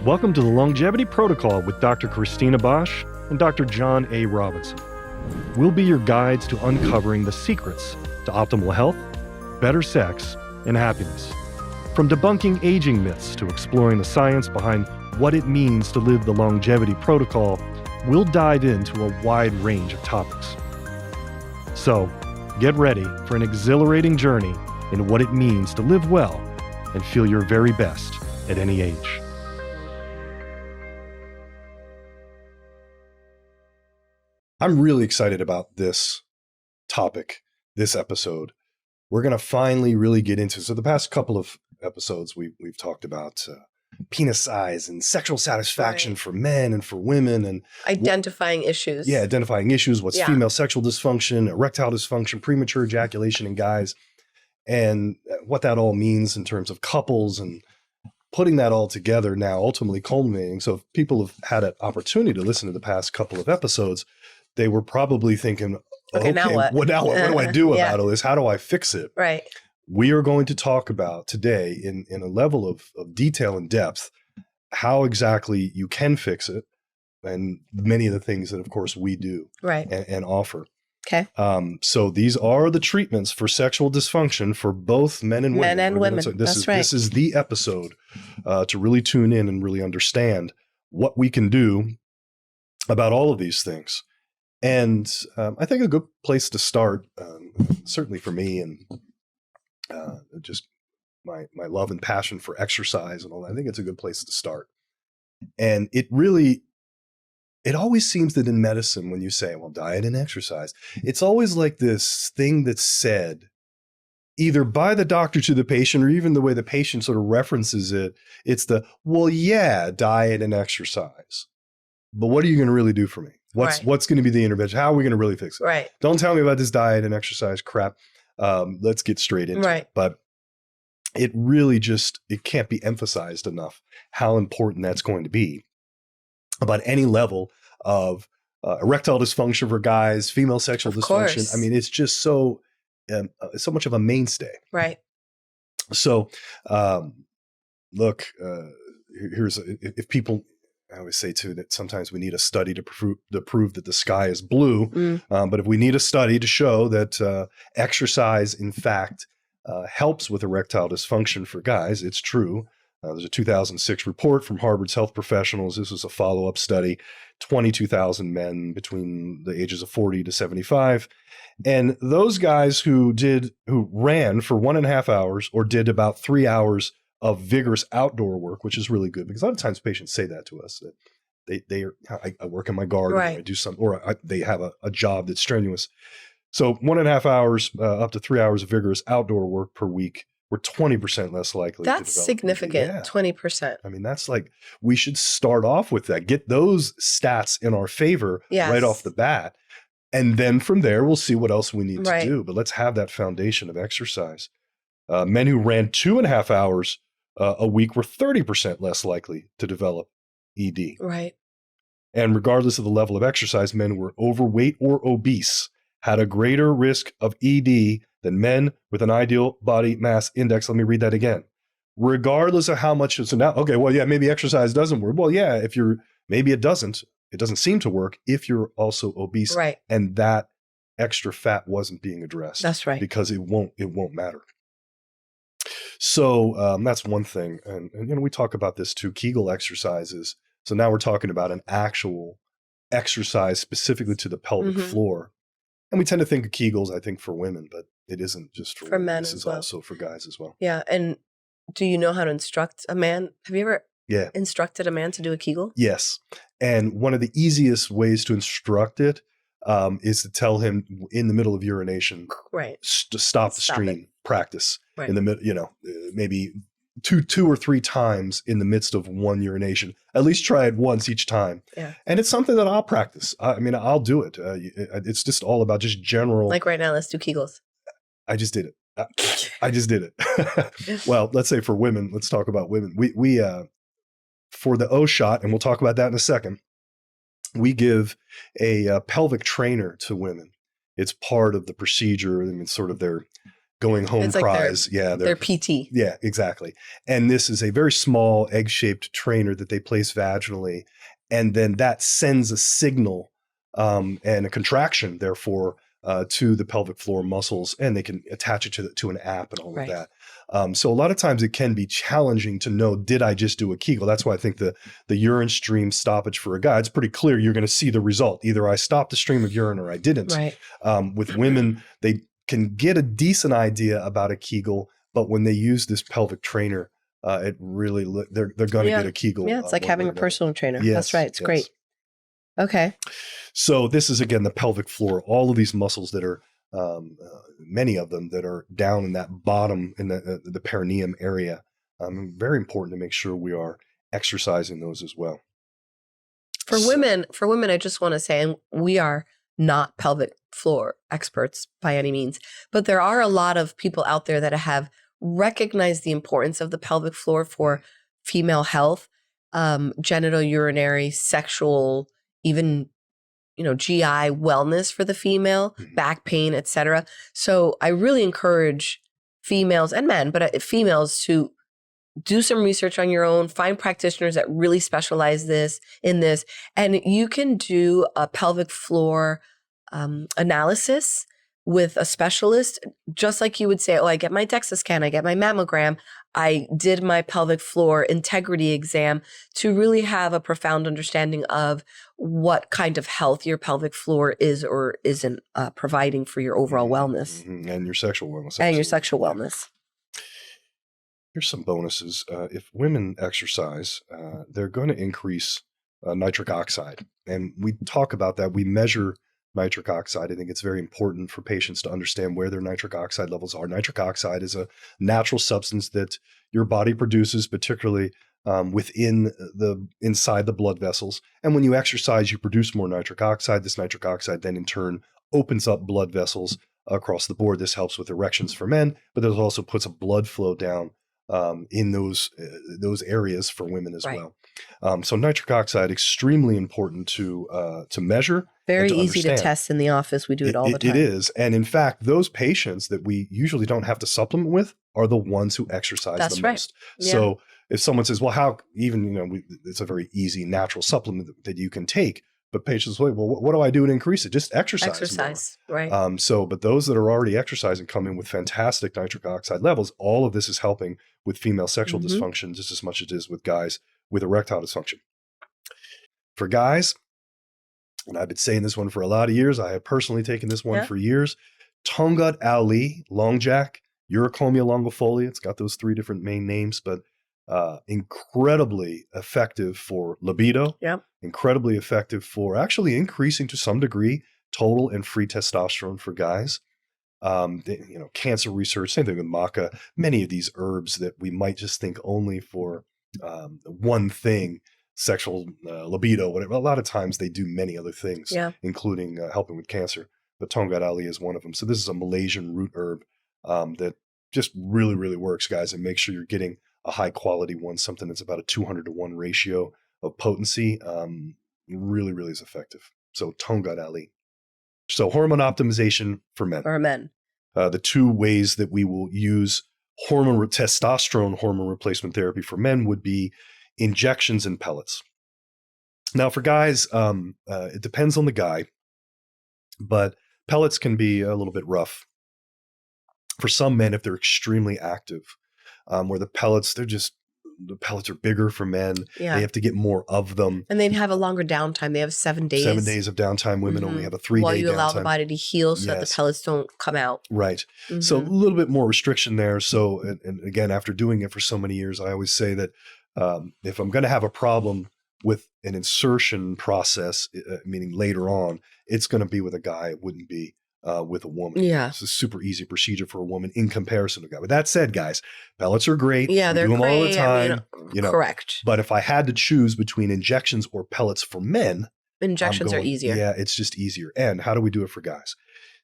Welcome to the Longevity Protocol with Dr. Christina Bosch and Dr. John A. Robinson. We'll be your guides to uncovering the secrets to optimal health, better sex, and happiness. From debunking aging myths to exploring the science behind what it means to live the Longevity Protocol, we'll dive into a wide range of topics. So, get ready for an exhilarating journey in what it means to live well and feel your very best at any age. I'm really excited about this topic, this episode. We're going to finally really get into, so the past couple of episodes we've talked about penis size and sexual satisfaction for men and for women, and identifying issues. Yeah, identifying issues, what's female sexual dysfunction, erectile dysfunction, premature ejaculation in guys, and what that all means in terms of couples, and putting that all together now, ultimately culminating. So if people have had an opportunity to listen to the past couple of episodes, they were probably thinking, okay, now what? What do I do about all this? How do I fix it? Right. We are going to talk about today in a level of detail and depth, how exactly you can fix it, and many of the things that, of course, we do and offer. Okay. So these are the treatments for sexual dysfunction for both men and women. Men and women. This is the episode to really tune in and really understand what we can do about all of these things. And I think a good place to start, certainly for me, and just my love and passion for exercise and all that, I think it's a good place to start. And it always seems that in medicine, when you say, well, diet and exercise, it's always like this thing that's said either by the doctor to the patient, or even the way the patient sort of references it. It's well, yeah, diet and exercise, but what are you going to really do for me? What's going to be the intervention? How are we going to really fix it? Right. Don't tell me about this diet and exercise crap. Let's get straight into it. But it really it can't be emphasized enough how important that's going to be about any level of erectile dysfunction for guys, female sexual dysfunction. I mean, it's just so much of a mainstay. Right. So, look, if people, I always say too that sometimes we need a study to prove that the sky is blue. But if we need a study to show that exercise, in fact, helps with erectile dysfunction for guys, it's true. There's a 2006 report from Harvard's health professionals. This was a follow-up study, 22,000 men between the ages of 40 to 75. And those guys who ran for 1.5 hours or did about 3 hours of vigorous outdoor work, which is really good, because a lot of times patients say that to us, that I work in my garden, or I do something, or they have a job that's strenuous. So 1.5 hours up to 3 hours of vigorous outdoor work per week, we're 20% less likely. That's to develop significant. Yeah. 20%. I mean, that's we should start off with that, get those stats in our favor right off the bat. And then from there, we'll see what else we need to do. But let's have that foundation of exercise. Men who ran 2.5 hours a week were 30% less likely to develop ED. Right. And regardless of the level of exercise, men who were overweight or obese had a greater risk of ED than men with an ideal body mass index. Let me read that again. Regardless of how much, so now, okay, well, yeah, maybe exercise doesn't work. Well, yeah, maybe it doesn't seem to work if you're also obese. Right. And that extra fat wasn't being addressed. That's right. Because it won't matter. So that's one thing. And we talk about this too, Kegel exercises. So now we're talking about an actual exercise specifically to the pelvic floor. And we tend to think of Kegels, I think, for women, but it isn't just for women. Men. This is also for guys as well. Yeah. And do you know how to instruct a man? Have you ever instructed a man to do a Kegel? Yes. And one of the easiest ways to instruct it is to tell him in the middle of urination, to stop the stream, practice in the middle, maybe two or three times in the midst of one urination. At least try it once each time. Yeah. And it's something that I'll practice. I mean, I'll do it. It's just all about just general. Like right now, let's do Kegels. I just did it. I just did it. Well, let's say for women, let's talk about women. We for the O shot, and we'll talk about that in a second, we give a pelvic trainer to women. It's part of the procedure. I mean, sort of their going home it's prize. Like their PT. Yeah, exactly. And this is a very small egg-shaped trainer that they place vaginally. And then that sends a signal and a contraction, therefore, to the pelvic floor muscles, and they can attach it to an app and all of that. So a lot of times it can be challenging to know, did I just do a Kegel? That's why I think the urine stream stoppage for a guy, it's pretty clear you're going to see the result. Either I stopped the stream of urine or I didn't. Right. With women, they can get a decent idea about a Kegel, but when they use this pelvic trainer, it really, they're going to get a Kegel. Yeah, it's like having a personal trainer. Yes, that's right. It's great. Okay. So this is, again, the pelvic floor, all of these muscles that are, many of them that are down in that bottom, in the perineum area. Very important to make sure we are exercising those as well. For women, I just want to say, and we are not pelvic floor experts by any means, but there are a lot of people out there that have recognized the importance of the pelvic floor for female health, genital, urinary, sexual, even, GI wellness for the female, back pain, etc. So I really encourage females and men, but females to do some research on your own, find practitioners that really specialize in this, and you can do a pelvic floor analysis with a specialist, just like you would say, oh, I get my DEXA scan, I get my mammogram, I did my pelvic floor integrity exam, to really have a profound understanding of what kind of health your pelvic floor is or isn't providing for your overall wellness. And your sexual wellness. And your sexual wellness. Here's some bonuses. If women exercise, they're going to increase nitric oxide. And we talk about that. We measure nitric oxide. I think it's very important for patients to understand where their nitric oxide levels are. Nitric oxide is a natural substance that your body produces, particularly inside the blood vessels. And when you exercise, you produce more nitric oxide. This nitric oxide then in turn opens up blood vessels across the board. This helps with erections for men, but this also puts a blood flow down in those areas for women as well. So nitric oxide, extremely important to measure. Very easy to test in the office. We do it all the time. It is. And in fact, those patients that we usually don't have to supplement with are the ones who exercise the most. Yeah. So if someone says, well, how even, it's a very easy natural supplement that you can take. But patients say, well, what do I do to increase it? Just exercise more. Right. But those that are already exercising come in with fantastic nitric oxide levels. All of this is helping with female sexual dysfunction just as much as it is with guys with erectile dysfunction. For guys, and I've been saying this one for a lot of years, I have personally taken this one for years, Tongkat Ali, Long Jack, Uricomia longifolia. It's got those 3 different main names, but incredibly effective for libido, incredibly effective for actually increasing to some degree total and free testosterone for guys. Cancer research, same thing with maca, many of these herbs that we might just think only for one thing, sexual libido, whatever. A lot of times they do many other things, including helping with cancer. But Tongkat Ali is one of them. So this is a Malaysian root herb that just really, really works, guys. And make sure you're getting a high quality one, something that's about a 200-to-1 ratio of potency. Really, really is effective. So Tongkat Ali. So hormone optimization for men. For men. The 2 ways that we will use testosterone hormone replacement therapy for men would be injections and pellets. Now for guys, it depends on the guy, but pellets can be a little bit rough. For some men, if they're extremely active, where the pellets are bigger for men. Yeah. They have to get more of them. And they'd have a longer downtime. They have 7 days. 7 days of downtime. Women only have a 3-day downtime. While you allow the body to heal so that the pellets don't come out. Right. So a little bit more restriction there. So, and again, after doing it for so many years, I always say that if I'm going to have a problem with an insertion process, meaning later on, it's going to be with a guy. It wouldn't be with a woman. Yeah. It's a super easy procedure for a woman in comparison to a guy. With that said, guys, pellets are great. Yeah, they're great. Do them all the time. Correct. But if I had to choose between injections or pellets for men, injections are easier. Yeah, it's just easier. And how do we do it for guys?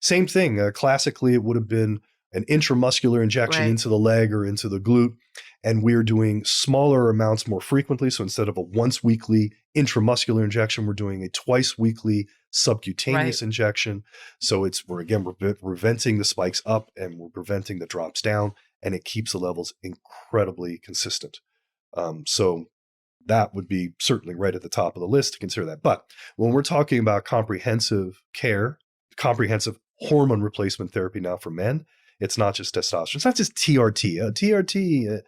Same thing. Classically, it would have been an intramuscular injection into the leg or into the glute. And we're doing smaller amounts more frequently. So instead of a once weekly intramuscular injection, we're doing a twice weekly subcutaneous injection. So we're preventing the spikes up and we're preventing the drops down, and it keeps the levels incredibly consistent. So that would be certainly right at the top of the list to consider that. But when we're talking about comprehensive care, comprehensive hormone replacement therapy now for men, it's not just testosterone. It's not just TRT. TRT,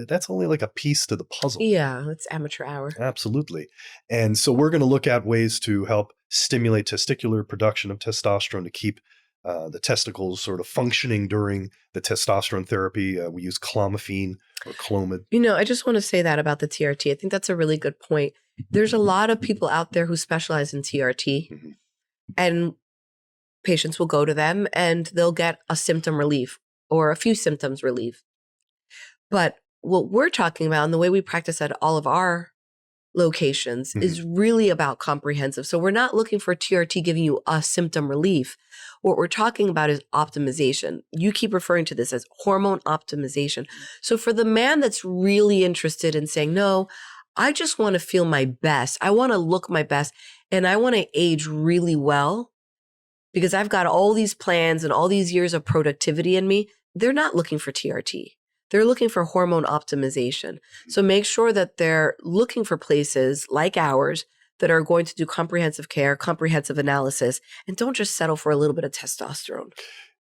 that's only like a piece to the puzzle. Yeah, it's amateur hour. Absolutely. And so we're going to look at ways to help stimulate testicular production of testosterone to keep the testicles sort of functioning during the testosterone therapy. We use clomiphene or Clomid. I just want to say that about the TRT. I think that's a really good point. There's a lot of people out there who specialize in TRT, and patients will go to them and they'll get a symptom relief or a few symptoms relief. But what we're talking about and the way we practice at all of our locations is really about comprehensive. So we're not looking for TRT giving you a symptom relief. What we're talking about is optimization. You keep referring to this as hormone optimization. So for the man that's really interested in saying, no, I just want to feel my best. I want to look my best and I want to age really well because I've got all these plans and all these years of productivity in me. They're not looking for TRT. They're looking for hormone optimization. So make sure that they're looking for places like ours that are going to do comprehensive care, comprehensive analysis, and don't just settle for a little bit of testosterone.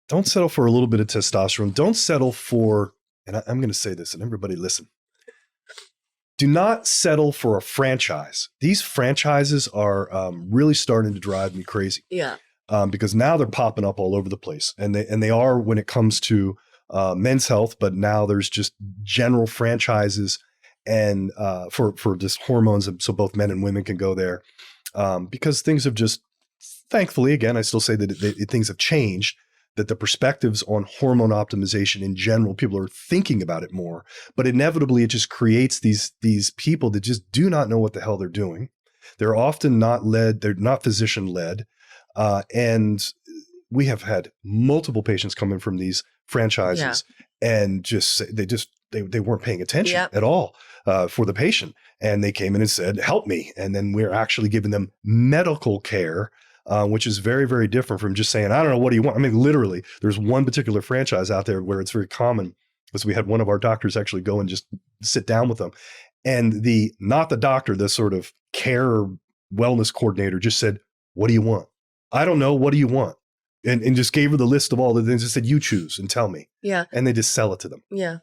Don't settle for a little bit of testosterone. Don't settle for, and I'm going to say this, and everybody listen. Do not settle for a franchise. These franchises are really starting to drive me crazy. Yeah. Because now they're popping up all over the place, and they are when it comes to men's health, but now there's just general franchises and for just hormones, so both men and women can go there because things have just, thankfully, again, I still say that things have changed, that the perspectives on hormone optimization in general, people are thinking about it more, but inevitably it just creates these people that just do not know what the hell they're doing. They're often not led, they're not physician led, and we have had multiple patients come in from these franchises and just say they weren't paying attention at all for the patient. And they came in and said, help me. And then we're actually giving them medical care, which is very, very different from just saying, I don't know, what do you want? I mean, literally, there's one particular franchise out there where it's very common because we had one of our doctors actually go and just sit down with them. And not the doctor, the sort of care wellness coordinator just said, what do you want? I don't know. What do you want? And just gave her the list of all the things and said, you choose and tell me. Yeah. And they just sell it to them. Yeah.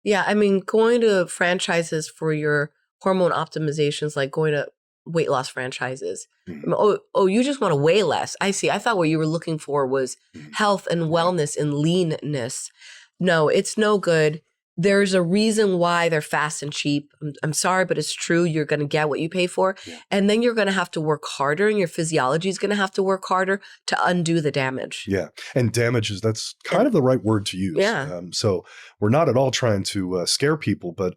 Yeah. I mean, going to franchises for your hormone optimizations, like going to weight loss franchises. Oh, you just want to weigh less. I see. I thought what you were looking for was health and wellness and leanness. No, it's no good. There's a reason why they're fast and cheap. I'm sorry, but it's true. You're going to get what you pay for. Yeah. And then you're going to have to work harder and your physiology is going to have to work harder to undo the damage. Yeah. And damage that's kind of the right word to use. Yeah. So we're not at all trying to scare people, but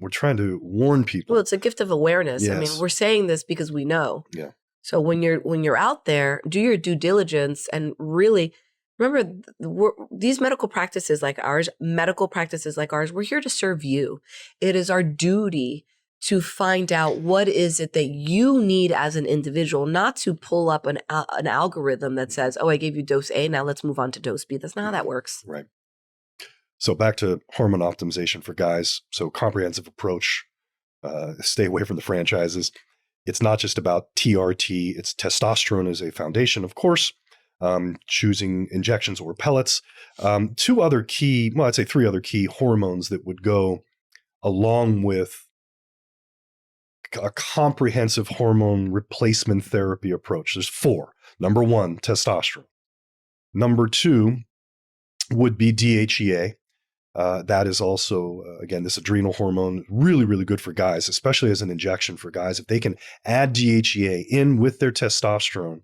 we're trying to warn people. Well, it's a gift of awareness. Yes. I mean, we're saying this because we know. Yeah. So when you're out there, do your due diligence and really remember, these medical practices like ours, we're here to serve you. It is our duty to find out what is it that you need as an individual, not to pull up an algorithm that says, oh, I gave you dose A, now let's move on to dose B. That's not how that works. Right. So back to hormone optimization for guys. So comprehensive approach, stay away from the franchises. It's not just about TRT. It's testosterone as a foundation, of course. Choosing injections or pellets. I'd say 3 other key hormones that would go along with a comprehensive hormone replacement therapy approach. There's 4. Number 1, testosterone. Number 2 would be DHEA. That is also, again, this adrenal hormone, really, really good for guys, especially as an injection for guys. If they can add DHEA in with their testosterone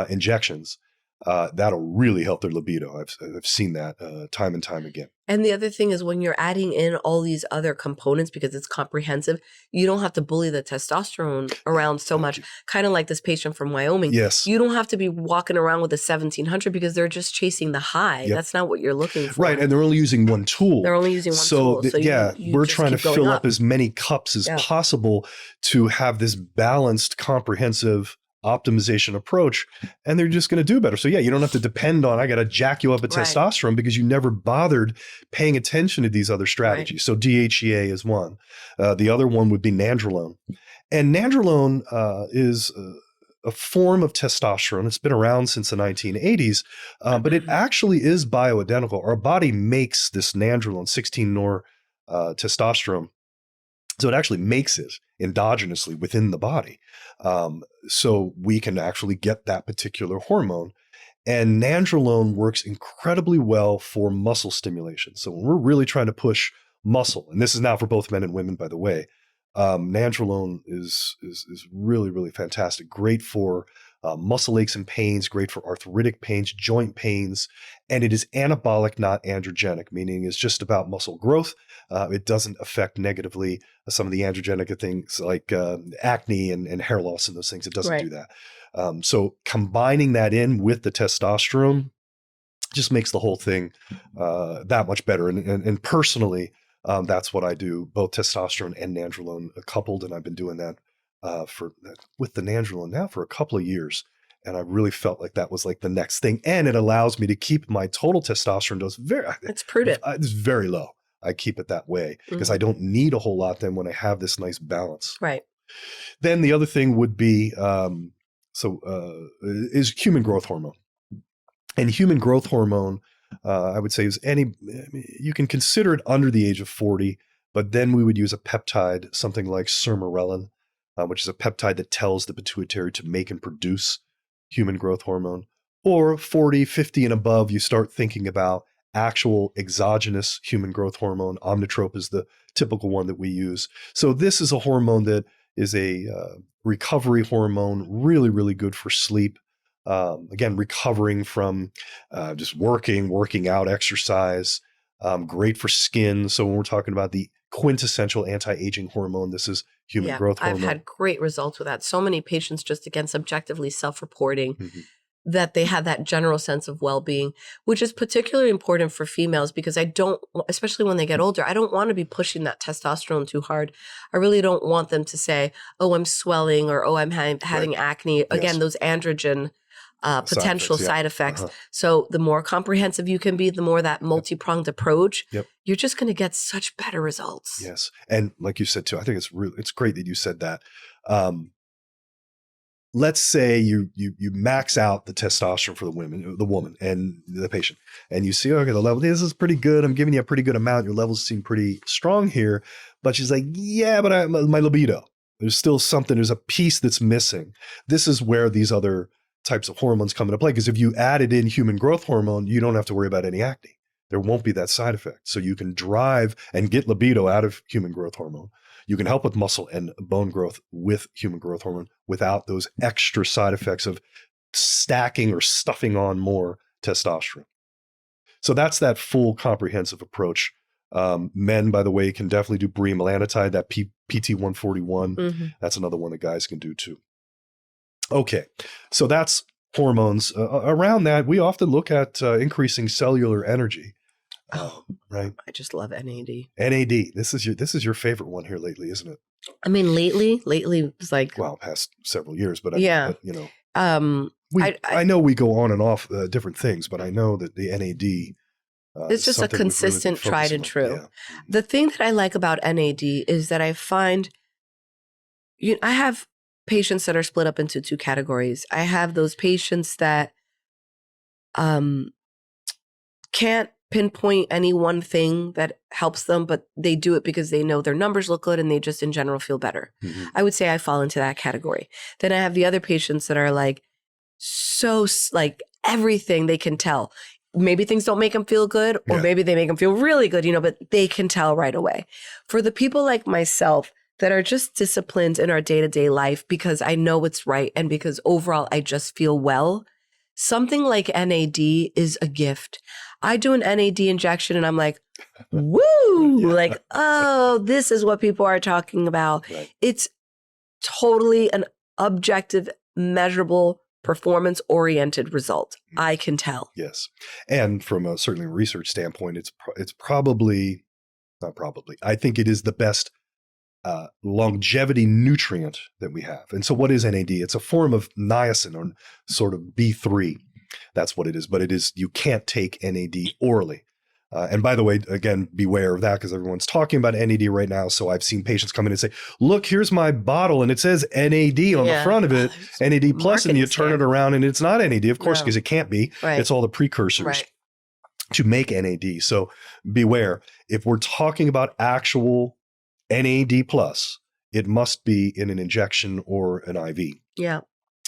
injections, that'll really help their libido. I've seen that time and time again. And the other thing is when you're adding in all these other components, because it's comprehensive, you don't have to bully the testosterone around so much. Kind of like this patient from Wyoming. Yes. You don't have to be walking around with a 1700 because they're just chasing the high. Yep. That's not what you're looking for. Right. And they're only using one tool. They're only using one tool. So we're trying to fill up as many cups as possible to have this balanced, comprehensive optimization approach, and they're just going to do better. So you don't have to depend on, I got to jack you up with testosterone because you never bothered paying attention to these other strategies. So DHEA is one. The other one would be nandrolone. And nandrolone is a form of testosterone. It's been around since the 1980s, but it actually is bioidentical. Our body makes this nandrolone, 16-nor testosterone. So it actually makes it endogenously within the body. So we can actually get that particular hormone. And nandrolone works incredibly well for muscle stimulation. So when we're really trying to push muscle, and this is now for both men and women, by the way, nandrolone is really, really fantastic. Great for muscle aches and pains, great for arthritic pains, joint pains, and it is anabolic, not androgenic, meaning it's just about muscle growth. It doesn't affect negatively some of the androgenic things like acne and hair loss and those things. It doesn't do that. So combining that in with the testosterone just makes the whole thing that much better. And personally, that's what I do, both testosterone and nandrolone coupled, and I've been doing that with the nandrolone now for a couple of years. And I really felt like that was like the next thing. And it allows me to keep my total testosterone dose it's prudent. It's very low. I keep it that way because I don't need a whole lot then when I have this nice balance. Right. Then the other thing would be, is human growth hormone. And human growth hormone, I would say you can consider it under the age of 40, but then we would use a peptide, something like sermorelin, which is a peptide that tells the pituitary to make and produce human growth hormone. Or 40, 50 and above, you start thinking about actual exogenous human growth hormone. Omnitrope is the typical one that we use. So this is a hormone that is a recovery hormone, really, really good for sleep. Again, recovering from just working out, exercise, great for skin. So when we're talking about the quintessential anti-aging hormone, this is human growth hormone. I've had great results with that. So many patients just, again, subjectively self-reporting that they have that general sense of well-being, which is particularly important for females because I don't, especially when they get older, I don't want to be pushing that testosterone too hard. I really don't want them to say, oh, I'm swelling or, oh, I'm having acne. Again, those androgen potential side effects. So the more comprehensive you can be, the more that multi-pronged approach, you're just going to get such better results. Yes. And like you said too, I think it's great that you said that. Let's say you max out the testosterone for the woman and the patient, and you see, okay, the level, this is pretty good. I'm giving you a pretty good amount. Your levels seem pretty strong here, but she's like, yeah, but my libido, there's still something, there's a piece that's missing. This is where these other types of hormones come into play. Because if you added in human growth hormone, you don't have to worry about any acne. There won't be that side effect. So you can drive and get libido out of human growth hormone. You can help with muscle and bone growth with human growth hormone without those extra side effects of stacking or stuffing on more testosterone. So that's that full comprehensive approach. Men, by the way, can definitely do bremelanotide, that PT141. That's another one that guys can do too. Okay, so that's hormones. Around that, we often look at increasing cellular energy. Right. I just love NAD. NAD. This is your favorite one here lately, isn't it? I mean, lately it's like, well, past several years, but yeah, I know we go on and off different things, but I know that the NAD. It's just a consistent, really tried and true. Yeah. The thing that I like about NAD is that I find, I have patients that are split up into two categories. I have those patients that can't pinpoint any one thing that helps them, but they do it because they know their numbers look good and they just in general feel better. I would say I fall into that category. Then I have the other patients that are like, so like everything they can tell. Maybe things don't make them feel good, or maybe they make them feel really good, but they can tell right away. For the people like myself that are just disciplined in our day-to-day life because I know it's right and because overall I just feel well, something like NAD is a gift. I do an NAD injection and I'm like, woo, like, oh, this is what people are talking about. Right. It's totally an objective, measurable, performance-oriented result. I can tell. Yes. And from a certainly research standpoint, it's probably, not probably, I think it is the best longevity nutrient that we have. And so what is NAD? It's a form of niacin, or sort of B3. That's what it is. But it is, you can't take NAD orally. And by the way, again, beware of that, because everyone's talking about NAD right now. So I've seen patients come in and say, look, here's my bottle and it says NAD on the front of it, NAD plus, and you turn it around and it's not NAD, of course, because it can't be. Right. It's all the precursors to make NAD. So beware. If we're talking about actual NAD plus, it must be in an injection or an IV. Yeah.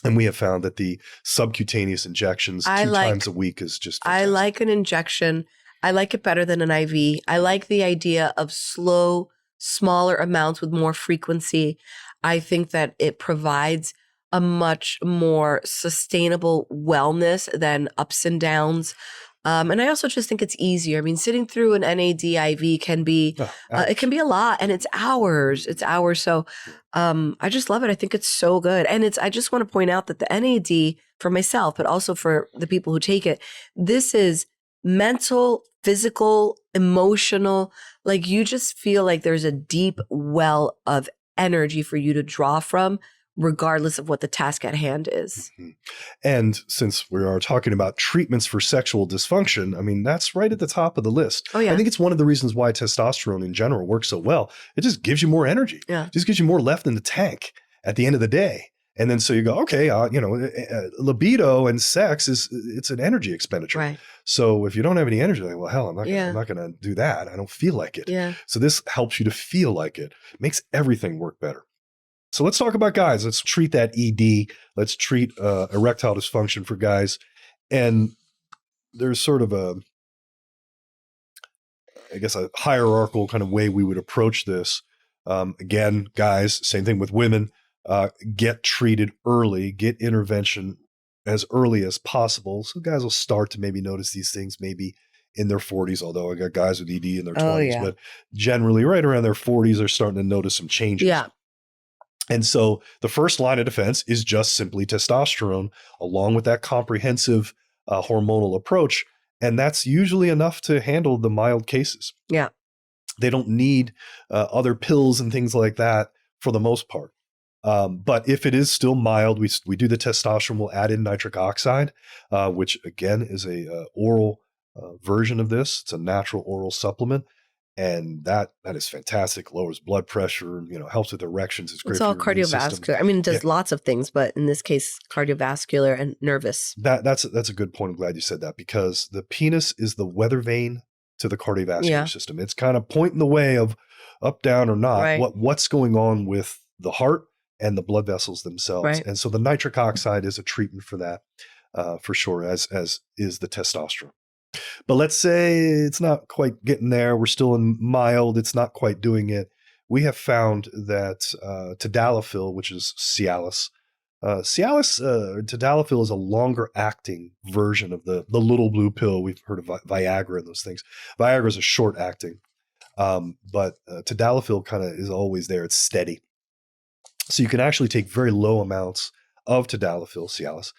And we have found that the subcutaneous injections 2 times a week is just fantastic. I like an injection. I like it better than an IV. I like the idea of slow, smaller amounts with more frequency. I think that it provides a much more sustainable wellness than ups and downs. And I also just think it's easier. I mean, sitting through an NAD IV can be, it can be a lot, and it's hours. It's hours. So I just love it. I think it's so good. And I just want to point out that the NAD, for myself, but also for the people who take it, this is mental, physical, emotional. Like, you just feel like there's a deep well of energy for you to draw from, regardless of what the task at hand is. Mm-hmm. And since we are talking about treatments for sexual dysfunction, I mean, that's right at the top of the list. Oh, yeah. I think it's one of the reasons why testosterone in general works so well. It just gives you more energy. Yeah. It just gives you more left in the tank at the end of the day. And then so you go, okay, libido and sex it's an energy expenditure. Right. So if you don't have any energy, like, well, hell, I'm not going to do that. I don't feel like it. Yeah. So this helps you to feel like it. Makes everything work better. So let's talk about guys. Let's treat that ED. Let's treat erectile dysfunction for guys. And there's sort of a hierarchical kind of way we would approach this. Again, guys, same thing with women. Get treated early, get intervention as early as possible. So guys will start to maybe notice these things maybe in their 40s, although I got guys with ED in their 20s, but generally right around their 40s, they're starting to notice some changes. Yeah. And so the first line of defense is just simply testosterone, along with that comprehensive hormonal approach. And that's usually enough to handle the mild cases. Yeah. They don't need other pills and things like that for the most part. But if it is still mild, we do the testosterone, we'll add in nitric oxide, which again is a oral version of this. It's a natural oral supplement. And that is fantastic. Lowers blood pressure, helps with erections. It's great. It's all cardiovascular. I mean, it does lots of things, but in this case, cardiovascular and nervous. That's a good point. I'm glad you said that, because the penis is the weather vane to the cardiovascular system. It's kind of pointing the way of up, down, or not. Right. What's going on with the heart and the blood vessels themselves. Right. And so the nitric oxide is a treatment for that, for sure, as is the testosterone. But let's say it's not quite getting there. We're still in mild. It's not quite doing it. We have found that tadalafil, which is Cialis, tadalafil is a longer acting version of the little blue pill. We've heard of Viagra and those things. Viagra is a short acting, but tadalafil kind of is always there. It's steady. So you can actually take very low amounts of tadalafil, Cialis,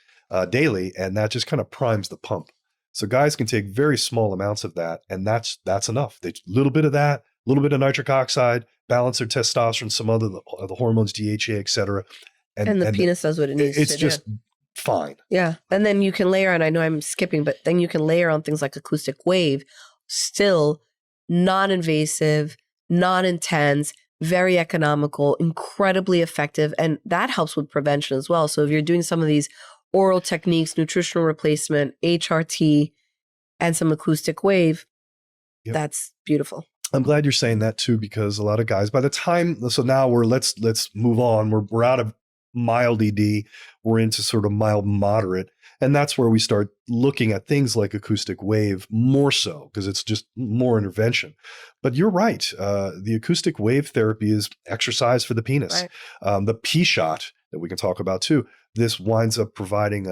daily, and that just kind of primes the pump. So guys can take very small amounts of that, and that's enough. They little bit of that, a little bit of nitric oxide, balance their testosterone, some other the hormones, DHEA, et cetera. And the penis does what it needs to do. It's just fine. Yeah. And then you can layer on, I know I'm skipping, but then you can layer on things like acoustic wave, still non-invasive, non-intense, very economical, incredibly effective. And that helps with prevention as well. So if you're doing some of these oral techniques, nutritional replacement, HRT, and some acoustic wave, that's beautiful. I'm glad you're saying that too, because a lot of guys, by the time, so now let's move on. We're out of mild ED. We're into sort of mild moderate. And that's where we start looking at things like acoustic wave more so, because it's just more intervention. But you're right. The acoustic wave therapy is exercise for the penis. Right. The P shot that we can talk about too, this winds up providing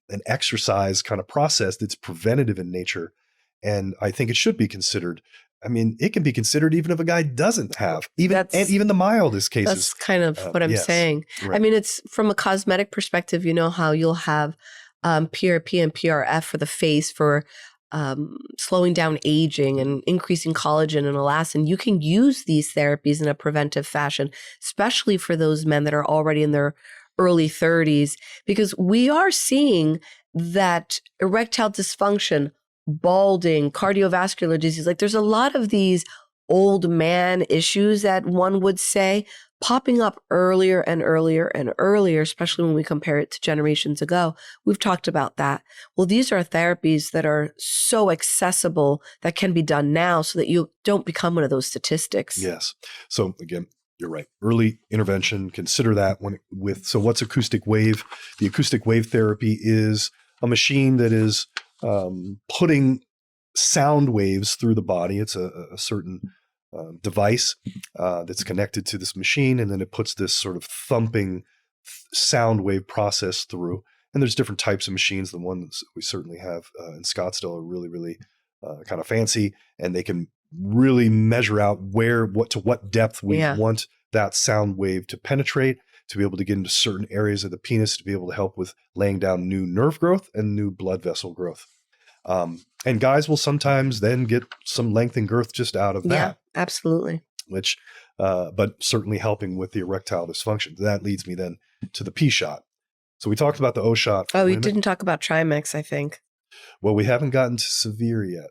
an exercise kind of process that's preventative in nature. And I think it should be considered. I mean, it can be considered even if a guy doesn't have, even the mildest cases. That's kind of what I'm saying. Right. I mean, it's from a cosmetic perspective, you know how you'll have PRP and PRF for the face for slowing down aging and increasing collagen and elastin. You can use these therapies in a preventive fashion, especially for those men that are already in their early 30s, because we are seeing that erectile dysfunction, balding, cardiovascular disease, like there's a lot of these old man issues that one would say popping up earlier and earlier and earlier, especially when we compare it to generations ago. We've talked about that. Well, these are therapies that are so accessible that can be done now so that you don't become one of those statistics. Yes. So again, you're right. Early intervention, consider that so what's acoustic wave? The acoustic wave therapy is a machine that is putting sound waves through the body. It's a certain device that's connected to this machine, and then it puts this sort of thumping sound wave process through. And there's different types of machines. The ones we certainly have in Scottsdale are really, really kind of fancy, and they can really measure out to what depth we want that sound wave to penetrate, to be able to get into certain areas of the penis, to be able to help with laying down new nerve growth and new blood vessel growth. And guys will sometimes then get some length and girth just out of that. Yeah, absolutely. Which, but certainly helping with the erectile dysfunction. That leads me then to the P shot. So we talked about the O shot. Oh, we didn't talk about Trimix, I think. Well, we haven't gotten to severe yet.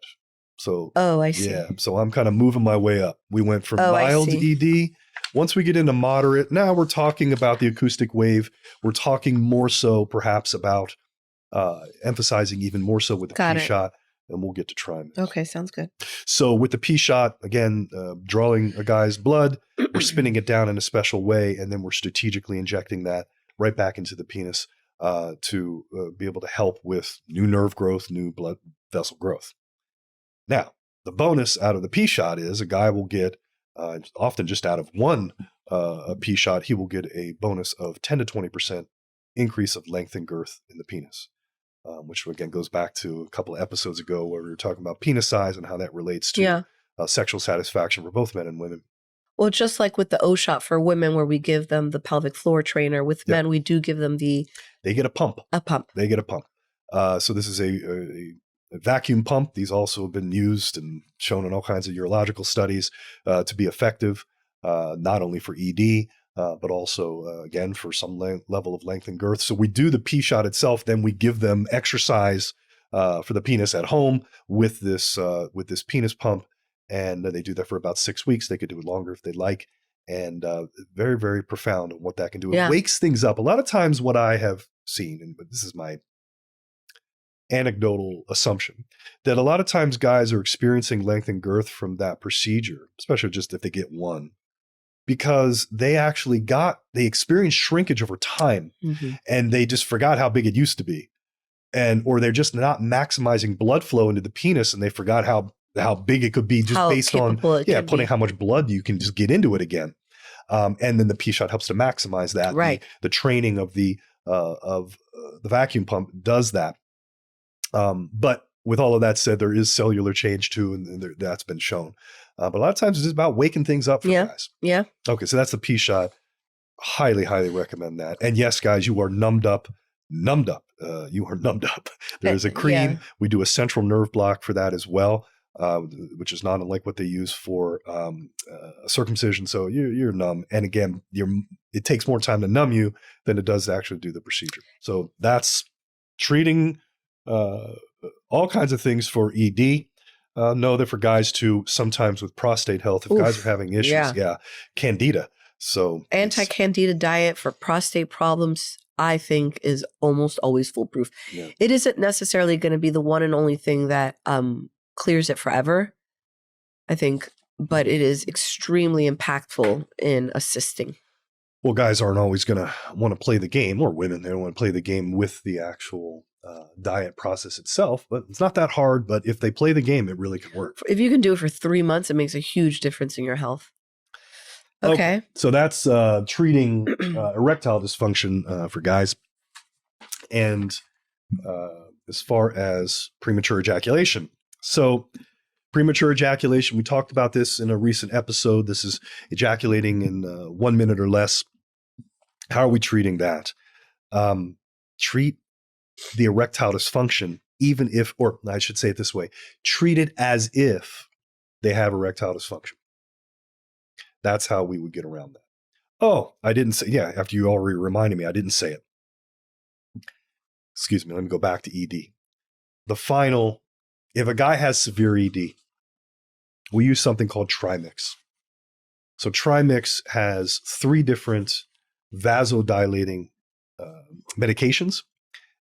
So, I see. Yeah. So I'm kind of moving my way up. We went from mild ED. Once we get into moderate, now we're talking about the acoustic wave. We're talking more so perhaps about emphasizing even more so with the P shot, and we'll get to Trimix. Okay, sounds good. So with the P shot, again, drawing a guy's blood, we're spinning it down in a special way, and then we're strategically injecting that right back into the penis to be able to help with new nerve growth, new blood vessel growth. Now, the bonus out of the P shot is a guy will get, often just out of one P shot, he will get a bonus of 10 to 20% increase of length and girth in the penis. Which again goes back to a couple of episodes ago where we were talking about penis size and how that relates to sexual satisfaction for both men and women. Well, just like with the O shot for women where we give them the pelvic floor trainer, with men we do give them they get a pump. They get a pump. So this is a vacuum pump. These also have been used and shown in all kinds of urological studies to be effective, not only for ED, but also, again, for some level of length and girth. So we do the P shot itself, then we give them exercise for the penis at home with this penis pump, and they do that for about 6 weeks. They could do it longer if they'd like, and very, very profound on what that can do. It wakes things up. A lot of times what I have seen, and this is my anecdotal assumption, that a lot of times guys are experiencing length and girth from that procedure, especially just if they get one, because they experienced shrinkage over time, and they just forgot how big it used to be. Or they're just not maximizing blood flow into the penis, and they forgot how big it could be just based on putting how much blood you can just get into it again. And then the P shot helps to maximize that. Right. The training of the vacuum pump does that. But with all of that said, there is cellular change too, and that's been shown. But a lot of times it's just about waking things up for guys. Yeah. Okay, so that's the P shot. Highly, highly recommend that. And yes, guys, you are numbed up. You are numbed up. There is a cream. Yeah. We do a central nerve block for that as well, which is not unlike what they use for circumcision. So you're numb. And again, it takes more time to numb you than it does to actually do the procedure. So that's treating all kinds of things for ED. Know that for guys too, sometimes with prostate health, if guys are having issues, candida. So anti-candida diet for prostate problems, I think, is almost always foolproof. Yeah. It isn't necessarily going to be the one and only thing that clears it forever, I think, but it is extremely impactful in assisting. Well, guys aren't always going to want to play the game, or women, they don't want to play the game with the actual diet process itself, but it's not that hard. But if they play the game, it really can work. If you can do it for 3 months, it makes a huge difference in your health. Okay. So that's treating erectile dysfunction for guys. And as far as premature ejaculation. So premature ejaculation, we talked about this in a recent episode. This is ejaculating in 1 minute or less. How are we treating that? Treat the erectile dysfunction, even if, or I should say it this way, treat it as if they have erectile dysfunction. That's how we would get around that. Oh, I didn't say, yeah, after you already reminded me, I didn't say it. Excuse me, let me go back to ED. The final, if a guy has severe ED, we use something called Trimix. So Trimix has 3 different vasodilating medications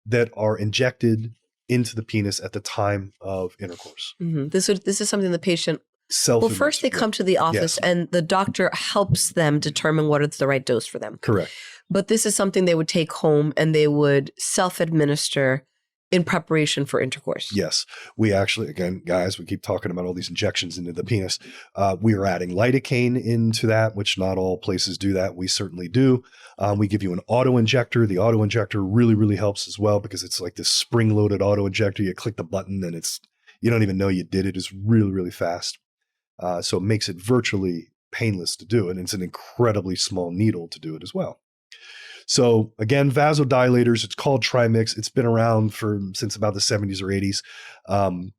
that are injected into the penis at the time of intercourse. Mm-hmm. This is something the patient, well, first they come to the office and the doctor helps them determine what is the right dose for them. Correct. But this is something they would take home and they would self-administer in preparation for intercourse. Yes. We actually, again, guys, we keep talking about all these injections into the penis. We are adding lidocaine into that, which not all places do that. We certainly do. We give you an auto injector. The auto injector really, really helps as well because it's like this spring-loaded auto injector. You click the button and you don't even know you did it. It's really, really fast. So it makes it virtually painless to do. And it's an incredibly small needle to do it as well. So again, vasodilators, it's called Trimix. It's been around since about the 70s or 80s.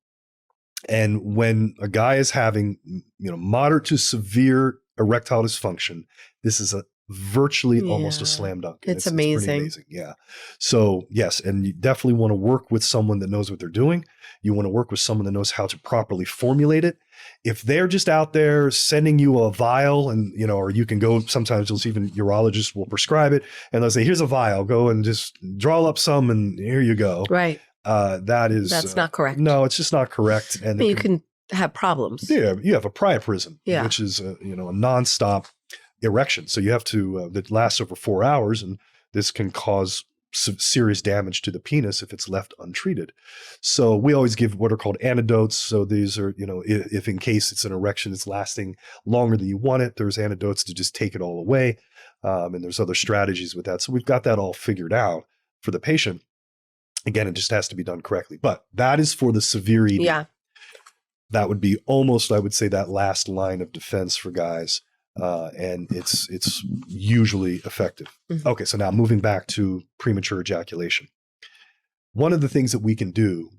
And when a guy is having, moderate to severe erectile dysfunction, this is virtually almost a slam dunk. It's amazing. It's pretty amazing. Yeah. So yes, and you definitely want to work with someone that knows what they're doing. You want to work with someone that knows how to properly formulate it. If they're just out there sending you a vial and, or you can go, sometimes you'll see even urologists will prescribe it and they'll say, here's a vial, go and just draw up some and here you go. Right. That's not correct. No, it's just not correct. And you can have problems. Yeah. You have a priapism, which is, a nonstop erection. So you have to, that lasts over 4 hours and this can cause serious damage to the penis if it's left untreated. So we always give what are called antidotes. So these are, if in case it's an erection that's lasting longer than you want it, there's antidotes to just take it all away. And there's other strategies with that. So we've got that all figured out for the patient. Again, it just has to be done correctly. But that is for the severe ED. Yeah. That would be almost, I would say, that last line of defense for guys. And it's usually effective. Mm-hmm. Okay, so now moving back to premature ejaculation. One of the things that we can do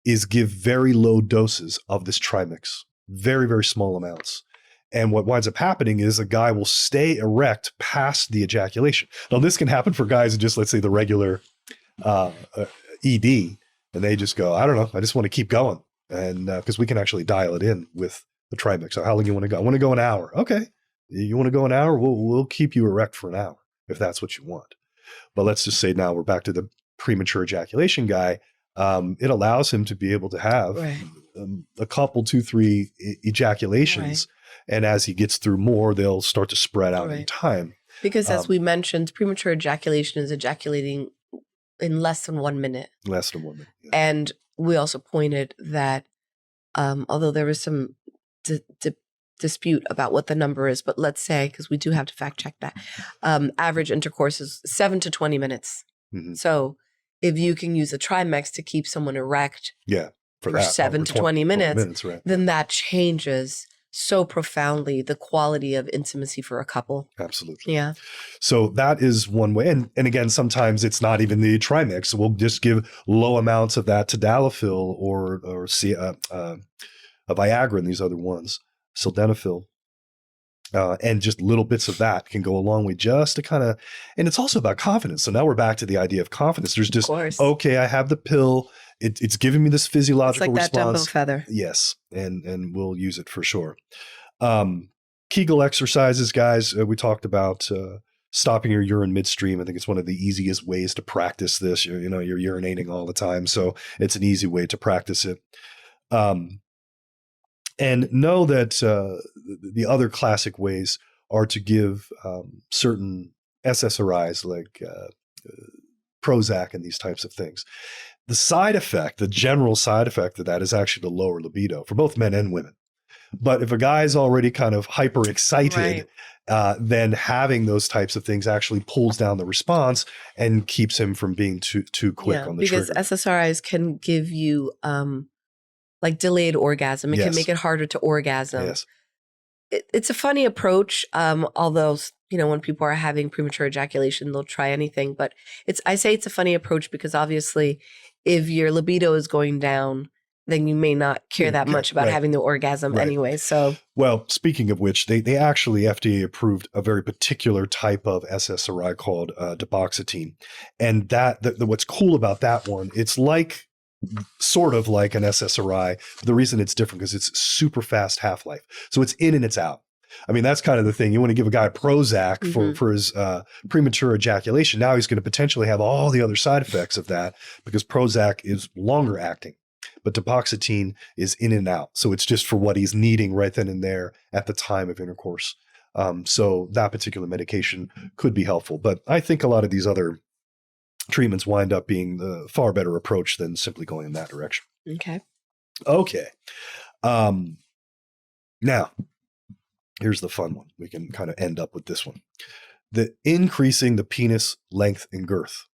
is give very low doses of this Trimix, very, very small amounts. And what winds up happening is a guy will stay erect past the ejaculation. Now, this can happen for guys who just, let's say, the regular ED, and they just go, I don't know, I just want to keep going. And because we can actually dial it in with the Trimix. So how long you want to go? I want to go an hour. Okay. You want to go an hour? We'll keep you erect for an hour if that's what you want. But let's just say now we're back to the premature ejaculation guy. It allows him to be able to have a couple, 2, 3 ejaculations. Right. And as he gets through more, they'll start to spread out in time. Because as we mentioned, premature ejaculation is ejaculating in less than 1 minute. Less than 1 minute. Yeah. And we also pointed that although there was some dispute about what the number is, but let's say, because we do have to fact check that, average intercourse is 7 to 20 minutes. Mm-hmm. So if you can use a Trimix to keep someone erect for 7 to 20 minutes, right, then that changes so profoundly the quality of intimacy for a couple. Absolutely. Yeah. So that is one way. And again, sometimes it's not even the Trimix. We'll just give low amounts of that Tadalafil or a Viagra and these other ones. Sildenafil, and just little bits of that can go a long way just to kind of, and it's also about confidence. So now we're back to the idea of confidence. There's just, okay, I have the pill. It's giving me this physiological response. It's like that dumbbell feather. Yes. And we'll use it for sure. Kegel exercises, guys. We talked about stopping your urine midstream. I think it's one of the easiest ways to practice this. You're urinating all the time. So it's an easy way to practice it. And know that the other classic ways are to give certain SSRIs like Prozac and these types of things. The side effect, the general side effect of that is actually to lower libido for both men and women. But if a guy's already kind of hyper excited, then having those types of things actually pulls down the response and keeps him from being too quick on the because trigger. SSRIs can give you like delayed orgasm. It can make it harder to orgasm. Yes. It's a funny approach, although, when people are having premature ejaculation, they'll try anything. But I say it's a funny approach because obviously if your libido is going down, then you may not care that much about having the orgasm anyway. So, well, speaking of which, they actually FDA approved a very particular type of SSRI called Dysfunction. And what's cool about that one, it's like sort of like an SSRI. But the reason it's different because it's super fast half-life. So it's in and it's out. I mean, that's kind of the thing. You want to give a guy Prozac for his premature ejaculation. Now he's going to potentially have all the other side effects of that because Prozac is longer acting. But Dysfunction is in and out. So it's just for what he's needing right then and there at the time of intercourse. So that particular medication could be helpful. But I think a lot of these other treatments wind up being the far better approach than simply going in that direction. Okay. Now, here's the fun one. We can kind of end up with this one. The increasing the penis length and girth.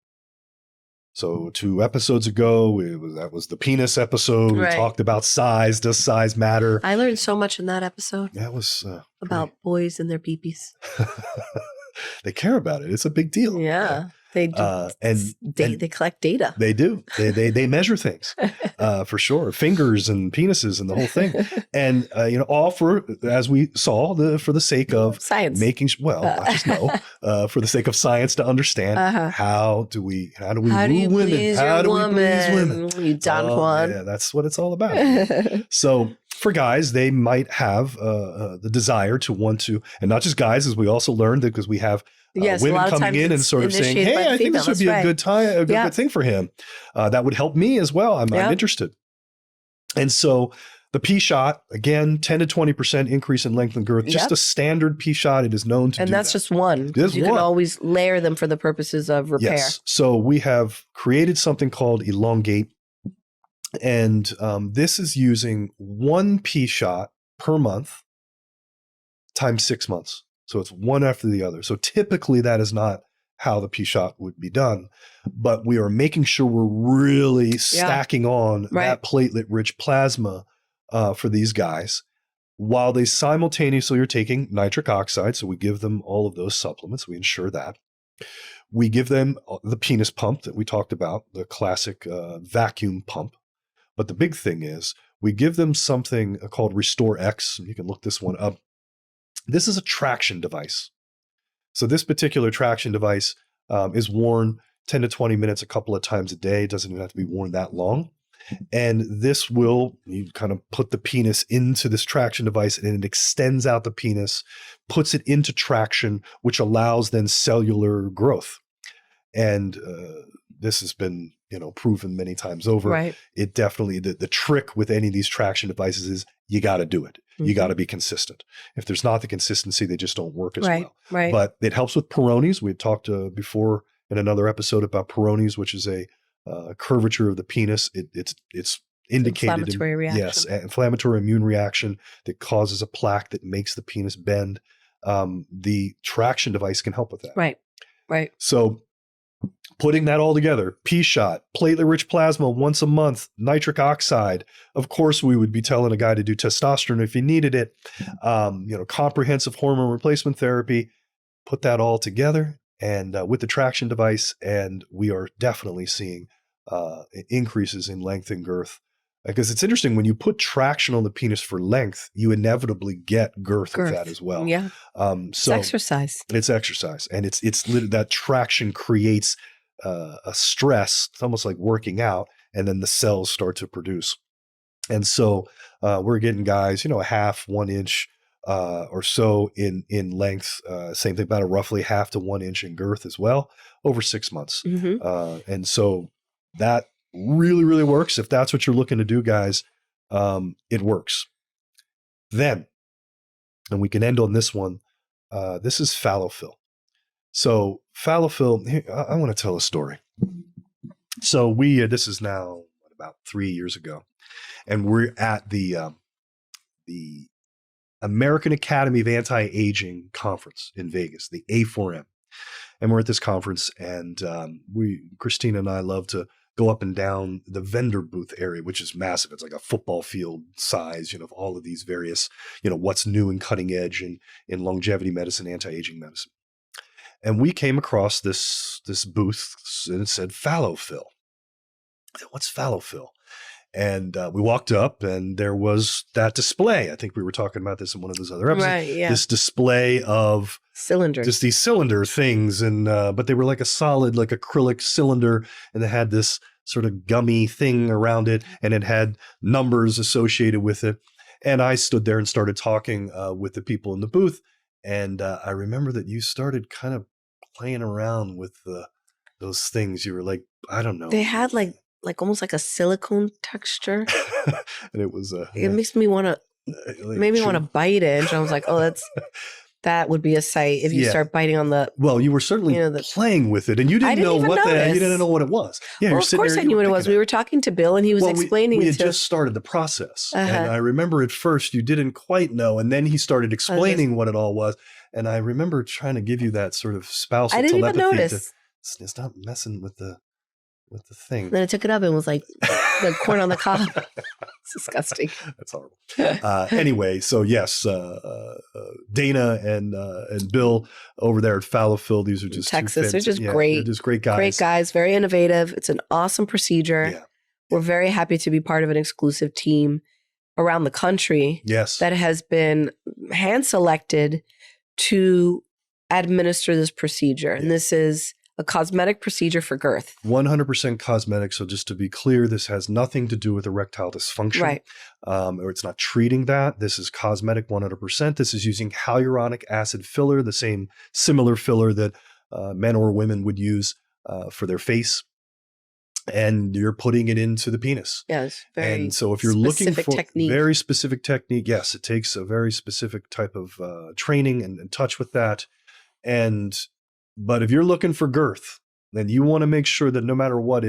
So 2 episodes ago, that was the penis episode. We talked about size. Does size matter? I learned so much in that episode. That was about boys and their peepees. They care about it. It's a big deal. Yeah. They do, they collect data. They do. They measure things for sure. Fingers and penises and the whole thing. And all for, as we saw, for the sake of science, making not just for the sake of science to understand how do we woo women? How do we please women? You Don Juan. Yeah, that's what it's all about. So for guys, they might have the desire to want to, and not just guys, as we also learned, because we have women coming in and sort of saying, "Hey, I think this would be a good time, good thing for him. That would help me as well. I'm interested." And so the P shot, again, 10 to 20% increase in length and girth. Just a standard P shot. It is known to do that. And that's just one. You can always layer them for the purposes of repair. Yes. So we have created something called Elongate. And this is using 1 P shot per month times 6 months. So it's one after the other. So typically that is not how the P shot would be done, but we are making sure we're really stacking on that platelet-rich plasma for these guys while they simultaneously are taking nitric oxide. So we give them all of those supplements. We ensure that. We give them the penis pump that we talked about, the classic vacuum pump. But the big thing is we give them something called Restore X. You can look this one up. This is a traction device. So this particular traction device is worn 10 to 20 minutes a couple of times a day. It doesn't even have to be worn that long. And this you kind of put the penis into this traction device and it extends out the penis, puts it into traction, which allows then cellular growth. And this has been proven many times over. It definitely, the trick with any of these traction devices is you got to do it. You got to be consistent. If there's not the consistency, they just don't work as well. But it helps with Peyronie's. We had talked before in another episode about Peyronie's, which is a curvature of the penis. It's indicated inflammatory reaction. Yes, inflammatory immune reaction that causes a plaque that makes the penis bend. The traction device can help with that. Right. So putting that all together, P shot, platelet-rich plasma once a month, nitric oxide. Of course, we would be telling a guy to do testosterone if he needed it. Comprehensive hormone replacement therapy. Put that all together and with the traction device, and we are definitely seeing increases in length and girth. Because it's interesting, when you put traction on the penis for length, you inevitably get girth with that as well. Yeah. So it's exercise. It's exercise, and it's that traction creates a stress. It's almost like working out, and then the cells start to produce. And so we're getting guys, a half, 1 inch or so in length. Same thing, about a roughly half to 1 inch in girth as well over 6 months. And so that really, really works. If that's what you're looking to do, guys, it works. Then, and we can end on this one, this is Fallowfill. So Fallowfill, I want to tell a story. So this is now about 3 years ago, and we're at the American Academy of Anti-Aging Conference in Vegas, the A4M. And we're at this conference, and Christina and I love to go up and down the vendor booth area, which is massive. It's like a football field size, of all of these various, what's new and cutting edge in longevity medicine, anti-aging medicine. And we came across this booth, and it said fallow fill. What's fallow fill? And we walked up, and there was that display. I think we were talking about this in one of those other episodes. Right, yeah. This display of cylinders, just these cylinder things, and but they were like a solid, like acrylic cylinder, and they had this sort of gummy thing around it, and it had numbers associated with it. And I stood there and started talking with the people in the booth, and I remember that you started kind of playing around with those things. You were like, I don't know. They had like almost like a silicone texture. And it was it makes me want to maybe want to bite it. And I was like, oh, that would be a sight if you start biting on the. Well, you were certainly playing with it, and you didn't know what you didn't know what it was. Yeah, well, of course I knew what it was. We were talking to Bill, and he was explaining we it had to just started the process, and I remember at first you didn't quite know, and then he started explaining what it all was, and I remember trying to give you that sort of spousal I didn't telepathy. even notice. It's not messing with the thing. Then I took it up and was like the corn on the cob. It's disgusting. That's horrible. Anyway, so yes, Dana and Bill over there at Fallowfield, these are just Texas. They're just great. They're just great guys. Great guys, very innovative. It's an awesome procedure. Yeah. We're very happy to be part of an exclusive team around the country. Yes. That has been hand selected to administer this procedure. And this is a cosmetic procedure for girth. 100% cosmetic. So just to be clear, this has nothing to do with erectile dysfunction. Right. Or it's not treating that. This is cosmetic 100%. This is using hyaluronic acid filler, the same similar filler that men or women would use for their face. And you're putting it into the penis. Yes. And so if you're looking for technique. Very specific technique, yes, it takes a very specific type of training and touch with that. But if you're looking for girth, then you want to make sure that no matter what,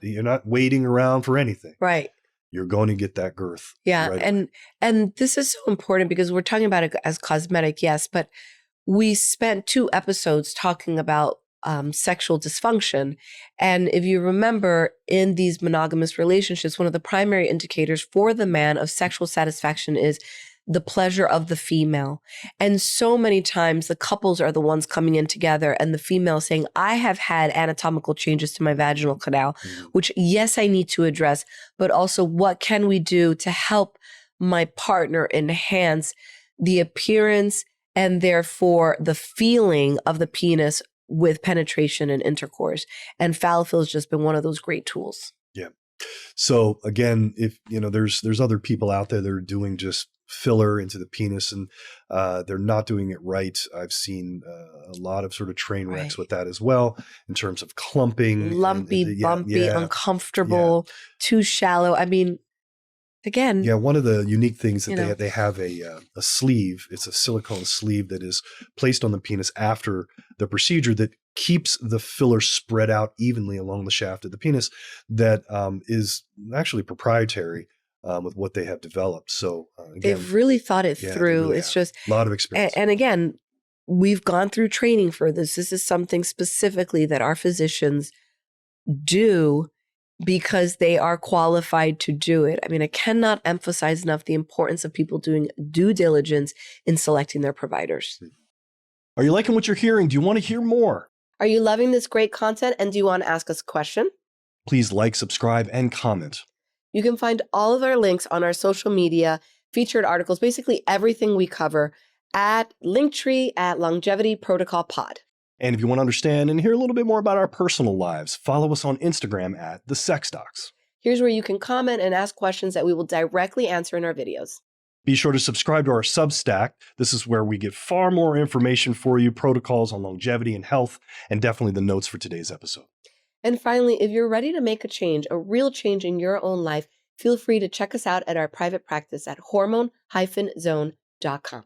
you're not waiting around for anything. Right. You're going to get that girth. Yeah. Right and this is so important because we're talking about it as cosmetic, yes, but we spent 2 episodes talking about sexual dysfunction. And if you remember, in these monogamous relationships, one of the primary indicators for the man of sexual satisfaction is the pleasure of the female. And so many times the couples are the ones coming in together and the female saying, I have had anatomical changes to my vaginal canal, which yes, I need to address, but also what can we do to help my partner enhance the appearance and therefore the feeling of the penis with penetration and intercourse. And Fallowfield has just been one of those great tools. Yeah. So again, if there's other people out there that are doing just filler into the penis and they're not doing it right. I've seen a lot of sort of train wrecks with that as well in terms of clumping. Lumpy, bumpy, uncomfortable, too shallow. I mean, again. Yeah, one of the unique things that they have a sleeve. It's a silicone sleeve that is placed on the penis after the procedure that keeps the filler spread out evenly along the shaft of the penis. That is actually proprietary with what they have developed. So again, they've really thought it through. Really it's just a lot of experience. And again, we've gone through training for this. This is something specifically that our physicians do because they are qualified to do it. I mean, I cannot emphasize enough the importance of people doing due diligence in selecting their providers. Are you liking what you're hearing? Do you want to hear more? Are you loving this great content and do you want to ask us a question? Please like, subscribe, and comment. You can find all of our links on our social media, featured articles, basically everything we cover at Linktree at Longevity Protocol Pod. And if you want to understand and hear a little bit more about our personal lives, follow us on Instagram at The Sex Docs. Here's where you can comment and ask questions that we will directly answer in our videos. Be sure to subscribe to our Substack. This is where we get far more information for you, protocols on longevity and health, and definitely the notes for today's episode. And finally, if you're ready to make a change, a real change in your own life, feel free to check us out at our private practice at hormone-zone.com.